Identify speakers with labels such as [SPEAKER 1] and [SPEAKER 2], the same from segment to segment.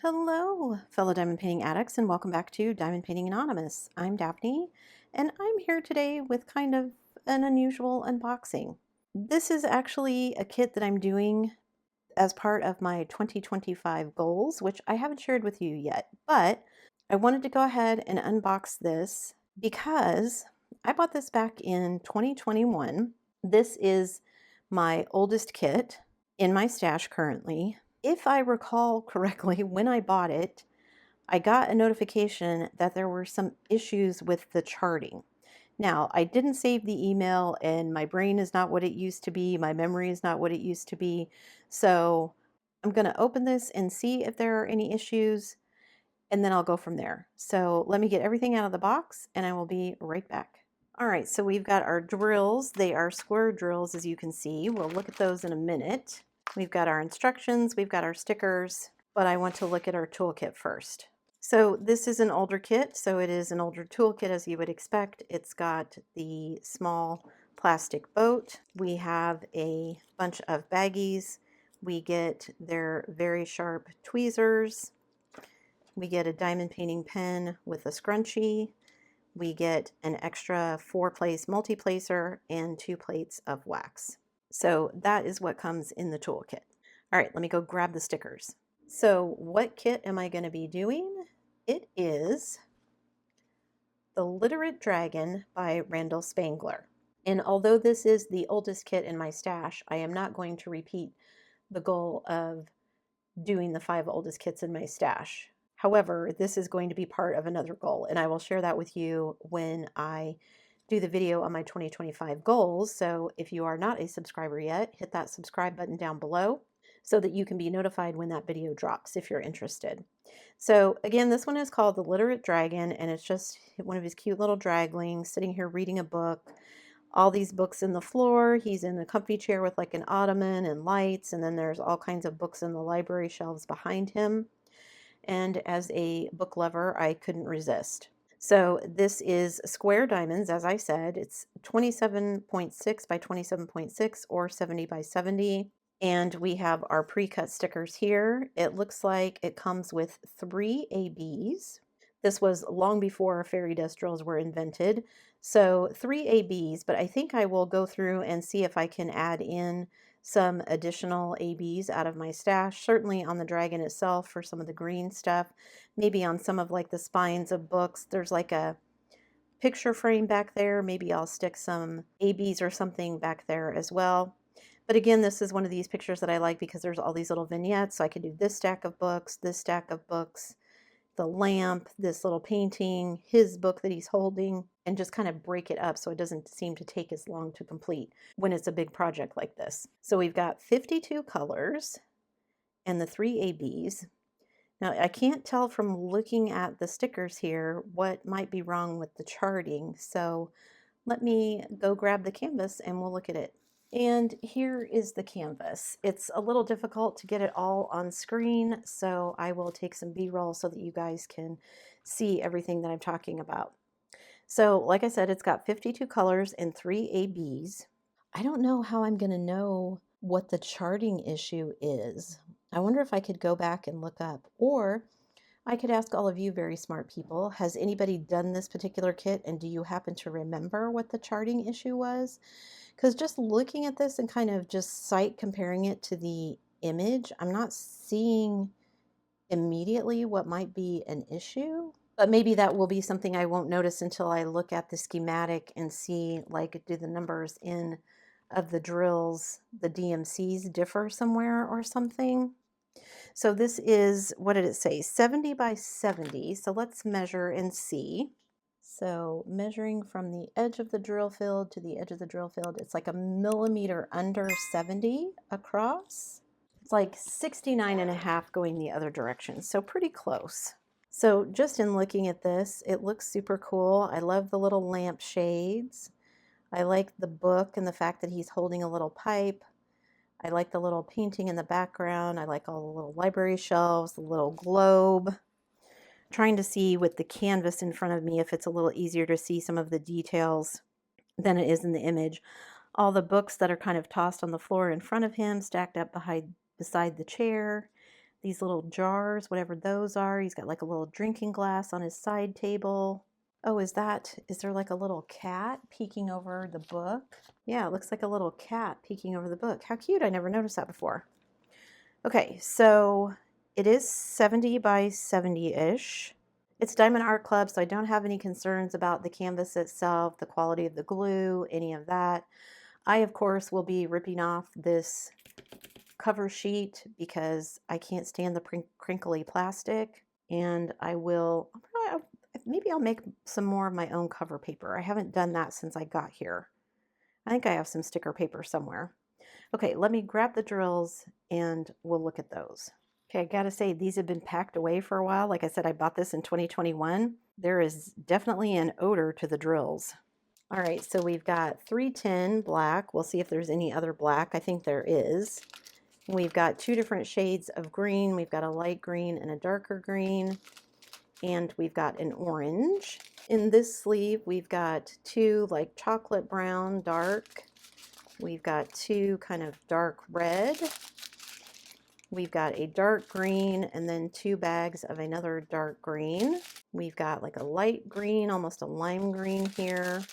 [SPEAKER 1] Hello, fellow diamond painting addicts, and welcome back to Diamond Painting Anonymous. I'm Daphne, and I'm here today with kind of an unusual unboxing. This is actually a kit that I'm doing as part of my 2025 goals, which I haven't shared with you yet, but I wanted to go ahead and unbox this because I bought this back in 2021. This is my oldest kit in my stash currently. If I recall correctly, when I bought it, I got a notification that there were some issues with the charting. Now, I didn't save the email, and my brain is not what it used to be. My memory is not what it used to be. So I'm going to open this and see if there are any issues, and then I'll go from there. So let me get everything out of the box, and I will be right back. All right, so we've got our drills. They are square drills, as you can see. We'll look at those in a minute. We've got our instructions, we've got our stickers, but I want to look at our toolkit first. So this is an older kit, so it is an older toolkit as you would expect. It's got the small plastic boat. We have a bunch of baggies. We get their very sharp tweezers. We get a diamond painting pen with a scrunchie. We get an extra 4-place multi-placer and 2 plates of wax. So that is what comes in the toolkit. All right, let me go grab the stickers. So what kit am I going to be doing? It is The Literate Dragon by Randall Spangler. And although this is the oldest kit in my stash, I am not going to repeat the goal of doing the 5 oldest kits in my stash. However, this is going to be part of another goal, and I will share that with you when I do the video on my 2025 goals. So if you are not a subscriber yet, hit that subscribe button down below so that you can be notified when that video drops if you're interested. So again, this one is called The Literate Dragon, and it's just one of his cute little draglings sitting here reading a book. All these books in the floor. He's in a comfy chair with like an ottoman and lights, and then there's all kinds of books in the library shelves behind him. And as a book lover, I couldn't resist. So this is square diamonds, as I said. It's 27.6 by 27.6 or 70 by 70. And we have our pre-cut stickers here. It looks like it comes with 3 ABs. This was long before fairy dust drills were invented. So 3 ABs, but I think I will go through and see if I can add in some additional ABs out of my stash, certainly on the dragon itself for some of the green stuff, maybe on some of like the spines of books. There's like a picture frame back there. Maybe I'll stick some ABs or something back there as well. But again, this is one of these pictures that I like because there's all these little vignettes. So I could do this stack of books, the lamp, this little painting, his book that he's holding, and just kind of break it up so it doesn't seem to take as long to complete when it's a big project like this. So we've got 52 colors and the 3 ABs. Now I can't tell from looking at the stickers here what might be wrong with the charting. So let me go grab the canvas and we'll look at it. And here is the canvas. It's a little difficult to get it all on screen, so I will take some B-roll so that you guys can see everything that I'm talking about. So like I said, it's got 52 colors and 3 ABs. I don't know how I'm going to know what the charting issue is. I wonder if I could go back and look up, or I could ask all of you very smart people, has anybody done this particular kit and do you happen to remember what the charting issue was? Because just looking at this and kind of just sight comparing it to the image, I'm not seeing immediately what might be an issue. But maybe that will be something I won't notice until I look at the schematic and see, like, do the numbers in of the drills, the DMCs differ somewhere or something. So this is, what did it say? 70 by 70. So let's measure and see. So measuring from the edge of the drill field to the edge of the drill field, it's like a millimeter under 70 across. It's like 69.5 going the other direction. So pretty close. So just in looking at this, it looks super cool. I love the little lamp shades. I like the book and the fact that he's holding a little pipe. I like the little painting in the background. I like all the little library shelves, the little globe. Trying to see with the canvas in front of me if it's a little easier to see some of the details than it is in the image. All the books that are kind of tossed on the floor in front of him, stacked up beside the chair. these little jars, whatever those are. He's got like a little drinking glass on his side table. Oh, is there like a little cat peeking over the book? Yeah, it looks like a little cat peeking over the book. How cute, I never noticed that before. Okay, so it is 70 by 70-ish. It's Diamond Art Club, so I don't have any concerns about the canvas itself, the quality of the glue, any of that. I, of course, will be ripping off this cover sheet because I can't stand the crinkly plastic, and maybe I'll make some more of my own cover paper. I haven't done that since I got here. I think I have some sticker paper somewhere. Okay, let me grab the drills and we'll look at those. Okay, I gotta say, these have been packed away for a while. Like I said, I bought this in 2021. There is definitely an odor to the drills. All right, so we've got 310 black. We'll see if there's any other black. I think there is. We've got two different shades of green. We've got a light green and a darker green. And we've got an orange. In this sleeve, we've got two like chocolate brown, dark. We've got two kind of dark red. We've got a dark green and then two bags of another dark green. We've got like a light green, almost a lime green here.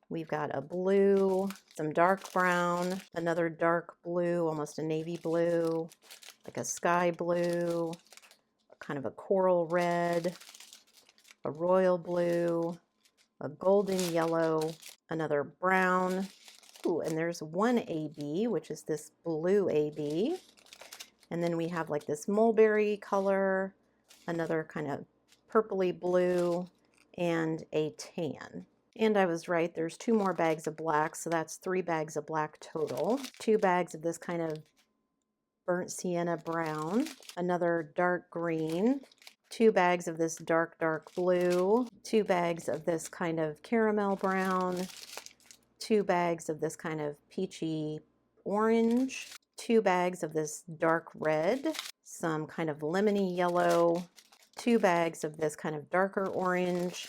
[SPEAKER 1] We've got a blue, some dark brown, another dark blue, almost a navy blue, like a sky blue, kind of a coral red, a royal blue, a golden yellow, another brown. Ooh, and there's one AB, which is this blue AB. And then we have like this mulberry color, another kind of purpley blue, and a tan. And I was right, there's two more bags of black, so that's 3 bags of black total. 2 bags of this kind of burnt sienna brown, another dark green, 2 bags of this dark blue, 2 bags of this kind of caramel brown, 2 bags of this kind of peachy orange, 2 bags of this dark red, some kind of lemony yellow, 2 bags of this kind of darker orange.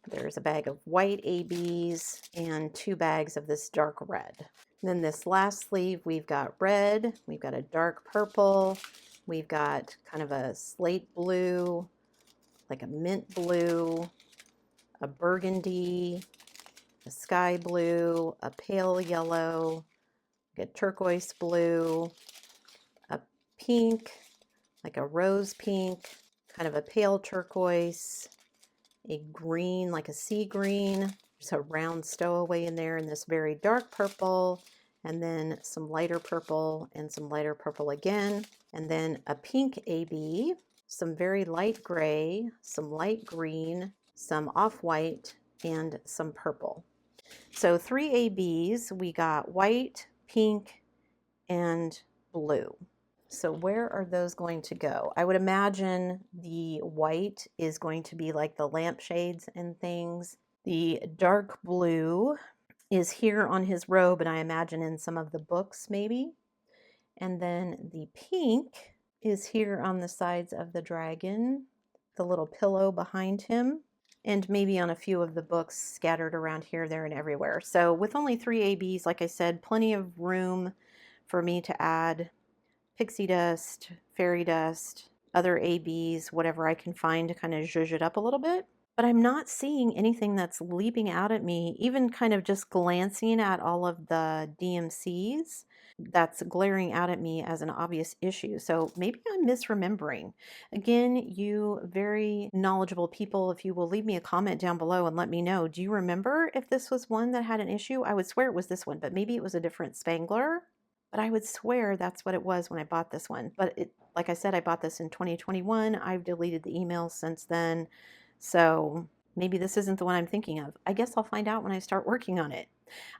[SPEAKER 1] There's a bag of white ABs and 2 bags of this dark red. And then this last sleeve, we've got red, we've got a dark purple, we've got kind of a slate blue, like a mint blue, a burgundy, a sky blue, a pale yellow, like a turquoise blue, a pink, like a rose pink, kind of a pale turquoise, a green, like a sea green. There's a round stowaway in there, and this very dark purple, and then some lighter purple and some lighter purple again, and then a pink AB, some very light gray, some light green, some off-white, and some purple. So 3 ABs, we got white, pink, and blue. So where are those going to go? I would imagine the white is going to be like the lampshades and things. The dark blue is here on his robe, and I imagine in some of the books maybe. And then the pink is here on the sides of the dragon, the little pillow behind him, and maybe on a few of the books scattered around here, there, and everywhere. So with only 3 ABs, like I said, plenty of room for me to add pixie dust, fairy dust, other ABs, whatever I can find to kind of zhuzh it up a little bit. But I'm not seeing anything that's leaping out at me, even kind of just glancing at all of the DMCs, that's glaring out at me as an obvious issue. So maybe I'm misremembering. Again, you very knowledgeable people, if you will leave me a comment down below and let me know, do you remember if this was one that had an issue? I would swear it was this one, but maybe it was a different spangler. But I would swear that's what it was when I bought this one. But like I said, I bought this in 2021. I've deleted the emails since then. So maybe this isn't the one I'm thinking of. I guess I'll find out when I start working on it.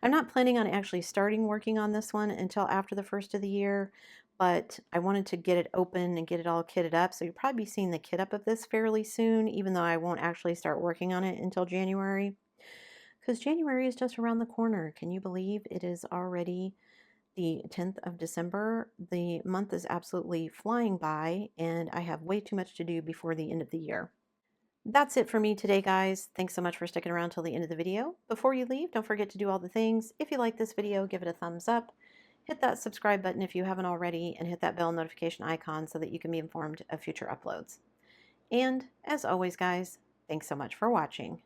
[SPEAKER 1] I'm not planning on actually starting working on this one until after the first of the year, but I wanted to get it open and get it all kitted up. So you'll probably be seeing the kit up of this fairly soon, even though I won't actually start working on it until January. Because January is just around the corner. Can you believe it is already the 10th of December? The month is absolutely flying by, and I have way too much to do before the end of the year. That's it for me today, guys. Thanks so much for sticking around till the end of the video. Before you leave, don't forget to do all the things. If you like this video, give it a thumbs up. hit that subscribe button if you haven't already, and hit that bell notification icon so that you can be informed of future uploads. And as always, guys, thanks so much for watching.